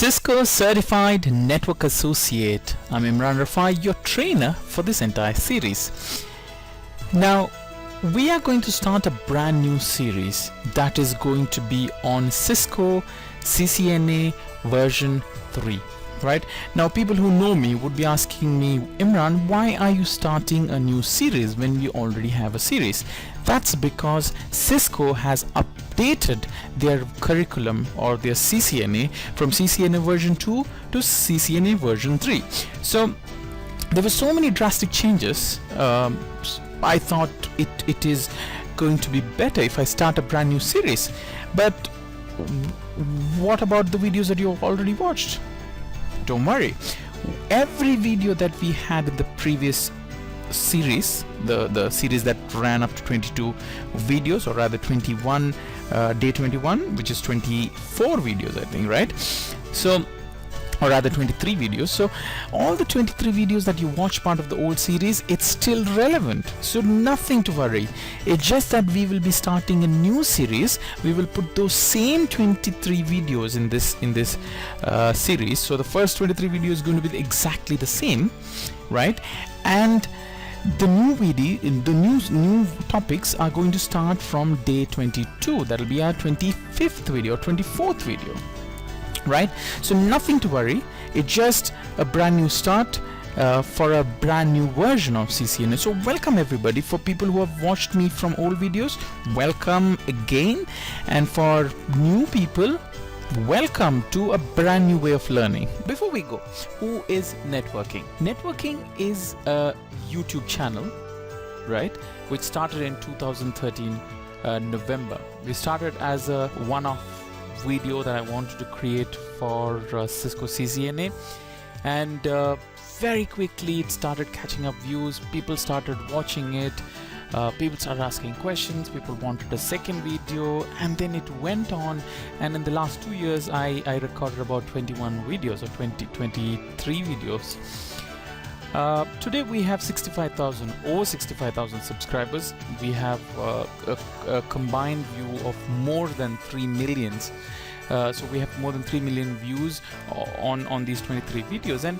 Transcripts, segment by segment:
Cisco Certified Network Associate. I'm Imran Rafai, your trainer for this entire series. Now, we are going to start a brand new series that is going to be on Cisco CCNA version 3. Right now, people who know me would be asking me, Imran, why are you starting a new series when we already have a series? That's because Cisco has updated their curriculum or their CCNA from CCNA version 2 to CCNA version 3. So there were so many drastic changes. I thought it is going to be better if I start a brand new series. But what about the videos that you already watched? Don't worry, every video that we had in the previous series, the series that ran up to 22 videos, or rather 21, day 21, which is 24 videos, I think, right? So, or rather 23 videos. So all the 23 videos that you watch part of the old series, it's still relevant, so nothing to worry. It's just that we will be starting a new series. We will put those same 23 videos in this series. So the first 23 videos is going to be exactly the same, right? And the new video, the new topics are going to start from day 22. That'll be our 25th video, 24th video. Right, so nothing to worry. It's just a brand new start for a brand new version of CCNA. So welcome everybody. For people who have watched me from old videos, welcome again, and for new people, welcome to a brand new way of learning. Before we go, who is NetworKing? NetworKing is a YouTube channel, right, which started in 2013 November. We started as a one-off video that I wanted to create for Cisco CCNA, and very quickly it started catching up views. People started watching it, people started asking questions, people wanted a second video, and then it went on, and in the last 2 years I recorded about 21 videos or 23 videos. Today we have over 65,000 subscribers. We have a combined view of more than 3 million. So we have more than 3 million views on these 23 videos, and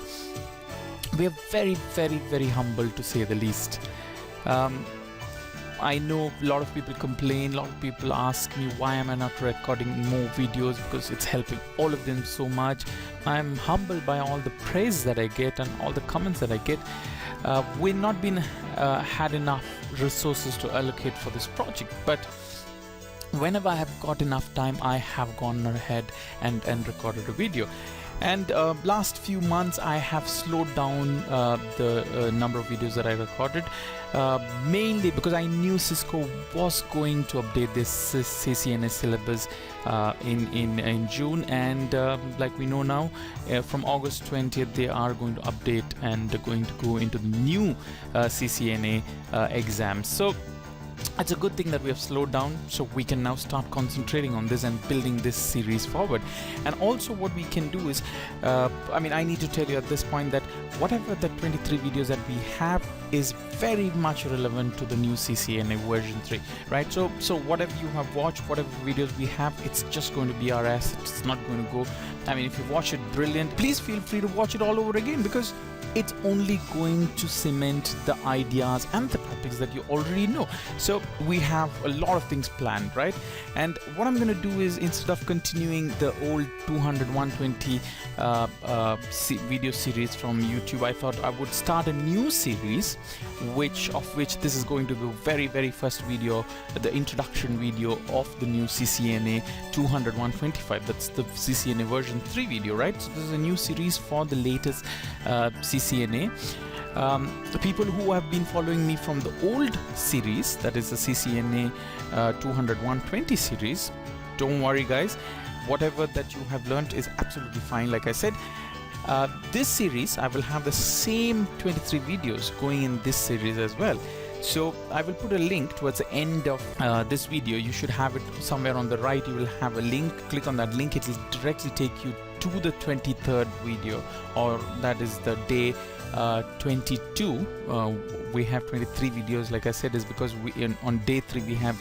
we are very, very, very humble, to say the least. I know a lot of people complain, a lot of people ask me why am I not recording more videos, because it's helping all of them so much. I'm humbled by all the praise that I get and all the comments that I get. We've not been had enough resources to allocate for this project, but whenever I have got enough time, I have gone ahead and recorded a video. And last few months I have slowed down the number of videos that I recorded, mainly because I knew Cisco was going to update this CCNA syllabus in June, and like we know now, from August 20th they are going to update and they're going to go into the new CCNA exams. So it's a good thing that we have slowed down, so we can now start concentrating on this and building this series forward. And also what we can do is, I need to tell you at this point that whatever the 23 videos that we have is very much relevant to the new CCNA version 3, right? So whatever you have watched, whatever videos we have, it's just going to be our asset. It's not going to go, if you watch it, brilliant. Please feel free to watch it all over again, because it's only going to cement the ideas and the topics that you already know. So we have a lot of things planned, right? And what I'm going to do is, instead of continuing the old 200, 120 video series from YouTube, I thought I would start a new series, which this is going to be the very, very first video, the introduction video of the new CCNA 200, 125. That's the CCNA version 3 video, right? So this is a new series for the latest CCNA. The people who have been following me from the old series, that is the CCNA 200, 120 series, don't worry guys, whatever that you have learned is absolutely fine. Like I said, this series I will have the same 23 videos going in this series as well. So I will put a link towards the end of this video. You should have it somewhere on the right. You will have a link. Click on that link. It will directly take you to the 23rd video, or that is the day 22. We have 23 videos, like I said, is because on day 3 we have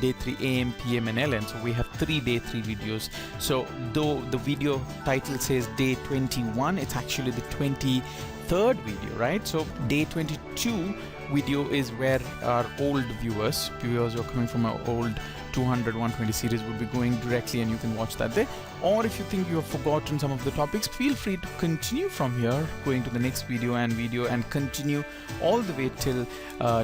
day 3 AM, PM and LN, so we have 3 day 3 videos. So though the video title says day 21, it's actually the 23rd video, right? So day 22 video is where our old viewers who are coming from our old 200 120 series would be going directly, and you can watch that there. Or if you think you have forgotten some of the topics, feel free to continue from here, going to the next video and continue all the way till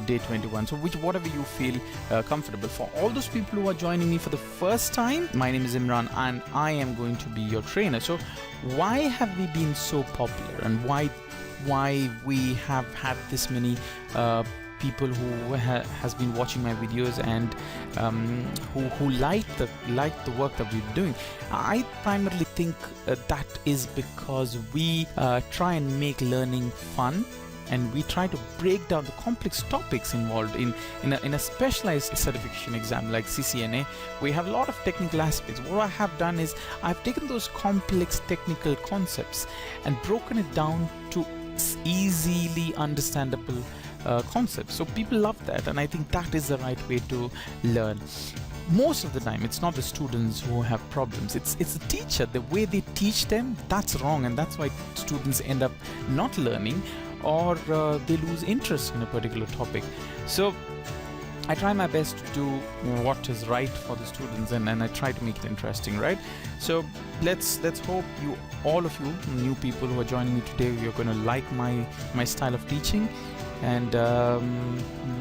day 21. So whatever you feel comfortable. For all those people who are joining me for the first time, my name is Imran and I am going to be your trainer. So why have we been so popular, and why we have had this many people who has been watching my videos and who like the work that we're doing? I primarily think that is because we try and make learning fun, and we try to break down the complex topics involved in a specialized certification exam like CCNA. We have a lot of technical aspects. What I have done is I've taken those complex technical concepts and broken it down to easily understandable concepts. So people love that, and I think that is the right way to learn. Most of the time it's not the students who have problems, it's the teacher. The way they teach them, that's wrong, and that's why students end up not learning, or they lose interest in a particular topic. So I try my best to do what is right for the students, and I try to make it interesting, right? So let's hope all of you new people who are joining me today, you're going to like my style of teaching, and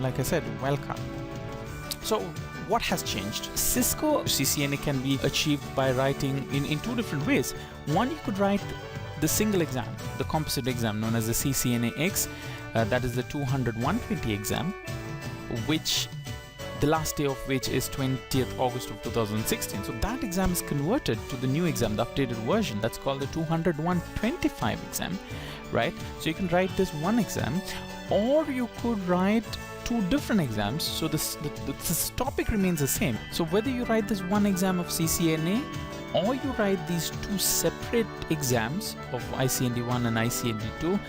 like I said, welcome. So what has changed? Cisco CCNA can be achieved by writing in 2 different ways. One, you could write the single exam, the composite exam known as the CCNA-X, that is the 200-120 exam, which the last day of which is 20th August of 2016. So that exam is converted to the new exam, the updated version, that's called the 200-125 exam, right? So you can write this one exam, or you could write 2 different exams. So this topic remains the same. So whether you write this one exam of CCNA, or you write these 2 separate exams of ICND1 and ICND2,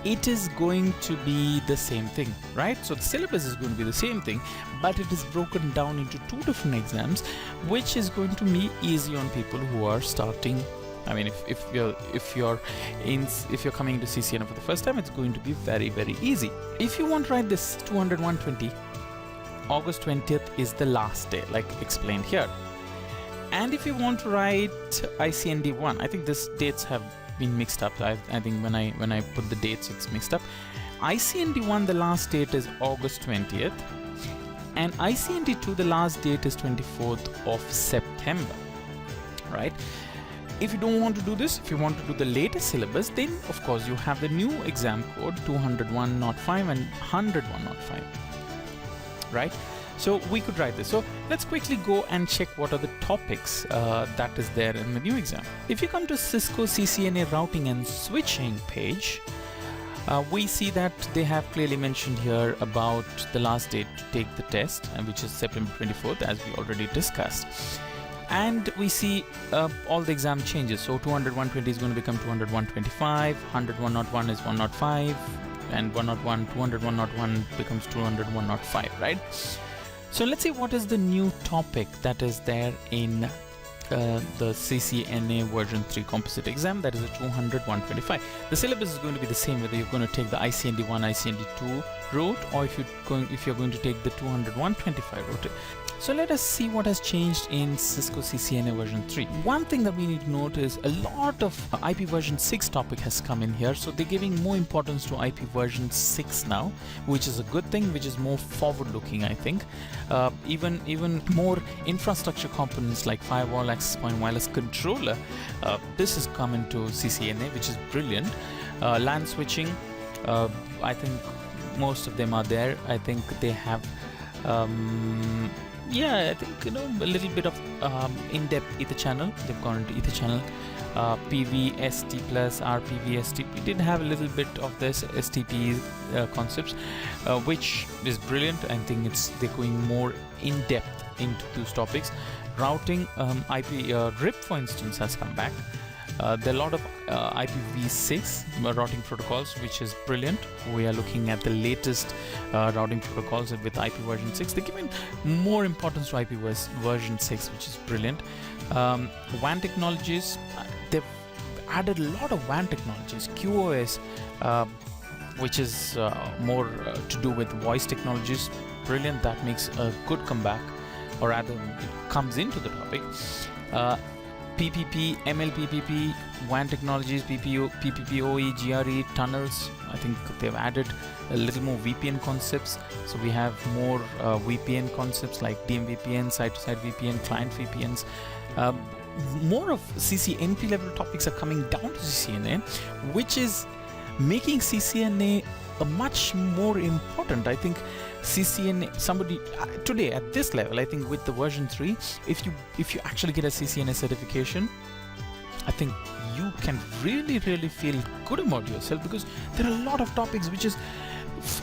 it is going to be the same thing, right? So the syllabus is going to be the same thing, but it is broken down into 2 different exams, which is going to be easy on people who are starting. I mean, if you're coming to CCNA for the first time, it's going to be very, very easy. If you want to write this 200-120, August 20th is the last day, like explained here. And if you want to write ICND1, I think these dates have been mixed up. I think when I put the dates, it's mixed up. ICND1, the last date is August 20th, and ICND2, the last date is 24th of September, right? If you don't want to do this, if you want to do the latest syllabus, then of course you have the new exam code 200-105 and 100-105, right? So we could write this. So let's quickly go and check what are the topics that is there in the new exam. If you come to Cisco CCNA routing and switching page, we see that they have clearly mentioned here about the last date to take the test, which is September 24th, as we already discussed. And we see all the exam changes. So 200-120 is going to become 200-125, 100-101 is 105, and 200-101 becomes 200-105, right? So let's see what is the new topic that is there in the CCNA version 3 composite exam, that is a 200-125. The syllabus is going to be the same whether you're going to take the ICND1, ICND2 route, or if you're going to take the 200-125 route. So let us see what has changed in Cisco CCNA version 3. One thing that we need to note is a lot of IP version 6 topic has come in here. So they're giving more importance to IP version 6 now, which is a good thing, which is more forward looking, I think. Even more infrastructure components like firewall, access point, wireless controller. This has come into CCNA, which is brilliant. LAN switching, I think most of them are there. I think they have yeah, I think, a little bit of in-depth Ether channel. They've gone into Ether channel, PVST plus RPVST. We did have a little bit of this STP concepts, which is brilliant. I think they're going more in-depth into those topics. Routing, IP RIP, for instance, has come back. There are a lot of IPv6 routing protocols, which is brilliant. We are looking at the latest routing protocols with IP version 6. They're giving more importance to IP version 6, which is brilliant. WAN technologies, they've added a lot of WAN technologies. QoS, which is more to do with voice technologies, brilliant. That makes a good comeback, or rather it comes into the topic. PPP, MLPPP, WAN technologies, PPPoE, GRE, tunnels. I think they've added a little more VPN concepts. So we have more VPN concepts like DMVPN, site-to-site VPN, client VPNs. More of CCNP level topics are coming down to CCNA, which is making CCNA a much more important. I think CCNA, somebody today at this level, I think with the version 3, if you actually get a CCNA certification, I think you can really feel good about yourself, because there are a lot of topics which is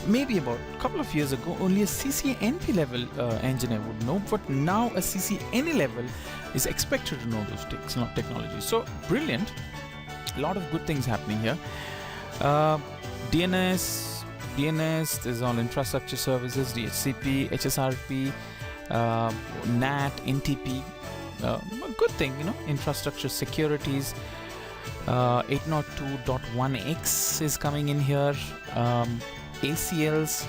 maybe about a couple of years ago only a CCNP level engineer would know, but now a CCNA level is expected to know those technologies. So brilliant, a lot of good things happening here. DNS, there's all infrastructure services, DHCP, HSRP, NAT, NTP, a good thing, infrastructure securities. 802.1x is coming in here. ACLs,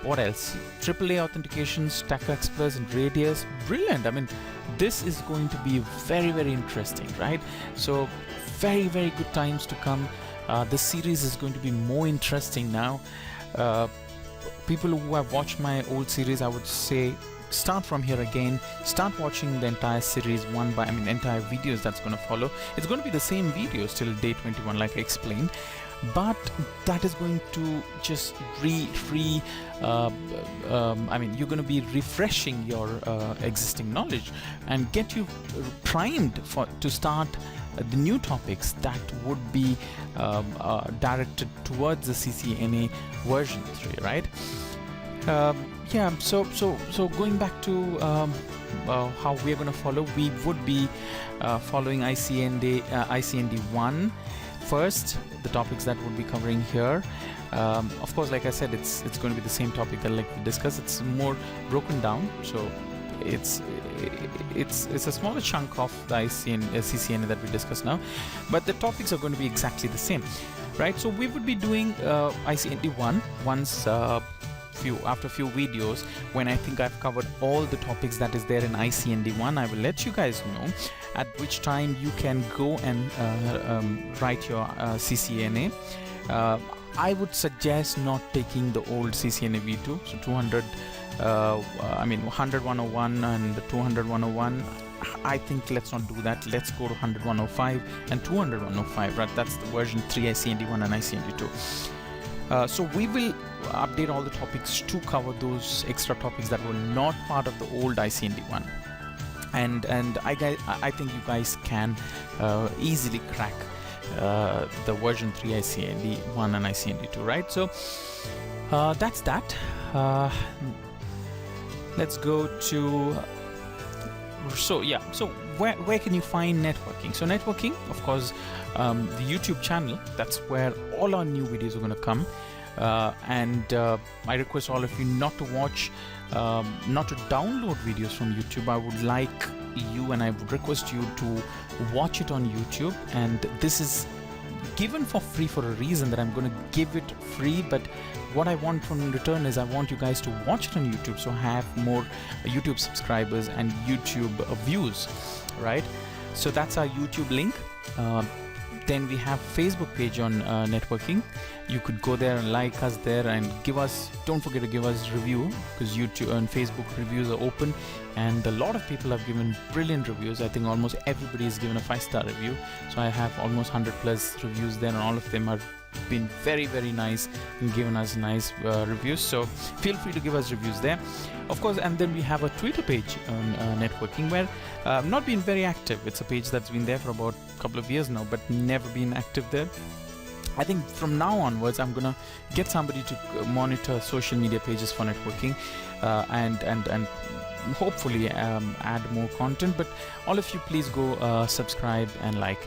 what else? AAA authentication, Stack Express and Radius, brilliant. I mean, this is going to be very interesting, right? So very good times to come. This series is going to be more interesting now. People who have watched my old series, I would say start from here again. Start watching the entire series entire videos that's going to follow. It's going to be the same videos till day 21, like I explained, but that is going to just you're going to be refreshing your existing knowledge and get you primed to start the new topics that would be directed towards the CCNA version 3, right? So going back to how we are going to follow, we would be following ICND 1 first, the topics that we'll be covering here. Of course, like I said, it's going to be the same topic that like we discussed. It's more broken down, so it's a smaller chunk of the CCNA that we discussed now, but the topics are going to be exactly the same, right? So we would be doing ICND 1 once after a few videos, when I think I've covered all the topics that is there in ICND 1. I will let you guys know at which time you can go and write your CCNA. I would suggest not taking the old CCNA V2, so 100 101 and 200 101. I think let's not do that. Let's go to 100 105 and 200 105, right? That's the version 3 ICND 1 and ICND 2. So we will update all the topics to cover those extra topics that were not part of the old ICND 1, and I think you guys can easily crack the version 3 ICND 1 and ICND 2, right? So that's that. Let's go to so where can you find NetworKing? So NetworKing, of course, the YouTube channel, that's where all our new videos are going to come, and I request all of you not to download videos from YouTube. I would like you, and I would request you to watch it on YouTube, and this is given for free for a reason, that I'm going to give it free, but what I want from return is I want you guys to watch it on YouTube, so have more YouTube subscribers and YouTube views, right? So that's our YouTube link. Then we have Facebook page on NetworKing. You could go there and like us there, and don't forget to give us review, because YouTube and Facebook reviews are open, and a lot of people have given brilliant reviews. I think almost everybody has given a 5-star review, so I have almost 100+ reviews there, and all of them are been very nice and given us nice reviews. So feel free to give us reviews there, of course. And then we have a Twitter page on NetworKing, where not been very active. It's a page that's been there for about a couple of years now, but never been active there. I think from now onwards, I'm gonna get somebody to monitor social media pages for networking, and hopefully add more content. But all of you, please go subscribe and like.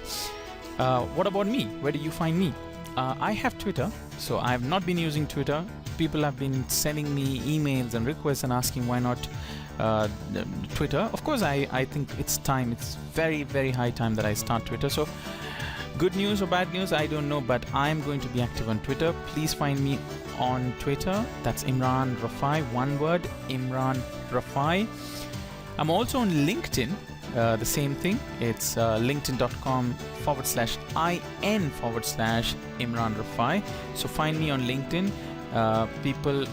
What about me? Where do you find me? I have Twitter, so I have not been using Twitter. People have been sending me emails and requests and asking why not Twitter. Of course, I think it's time. It's very, very high time that I start Twitter. So good news or bad news, I don't know, but I'm going to be active on Twitter. Please find me on Twitter. That's Imran Rafai, one word, Imran Rafai. I'm also on LinkedIn. The same thing. It's linkedin.com/in/Imran Rafai. So find me on LinkedIn. People,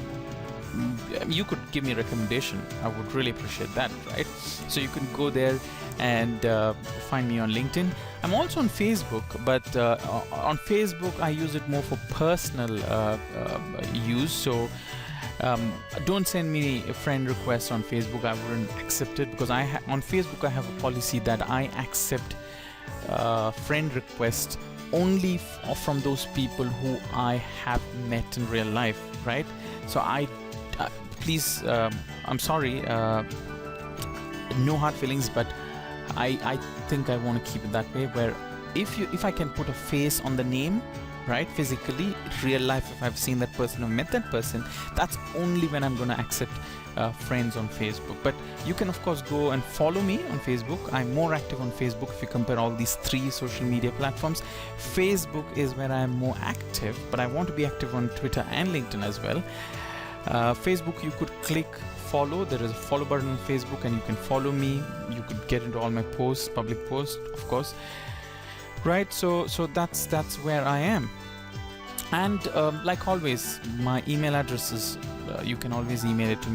you could give me a recommendation. I would really appreciate that, right? So you can go there and find me on LinkedIn. I'm also on Facebook, but on Facebook I use it more for personal use. So don't send me a friend request on Facebook. I wouldn't accept it, because on Facebook I have a policy that I accept friend requests only from those people who I have met in real life, right? So please, I'm sorry, no hard feelings, but I think I want to keep it that way, where if I can put a face on the name, right, physically, real life, if I've seen that person or met that person, that's only when I'm going to accept friends on Facebook. But you can of course go and follow me on Facebook. I'm more active on Facebook. If you compare all these 3 social media platforms, Facebook is where I'm more active, but I want to be active on Twitter and LinkedIn as well. Facebook, you could click follow. There is a follow button on Facebook, and you can follow me. You could get into all my posts, public posts, of course. Right, so that's where I am. And like always, my email address is, you can always email into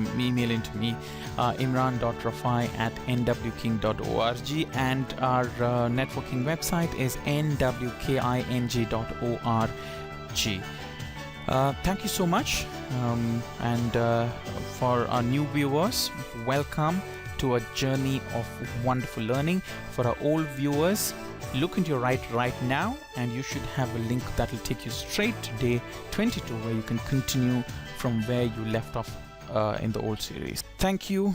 me, imran.rafai@nwking.org, and our networking website is nwking.org. Thank you so much, and for our new viewers, welcome to a journey of wonderful learning. For our old viewers, look into your right now, and you should have a link that will take you straight to day 22, where you can continue from where you left off in the old series. Thank you.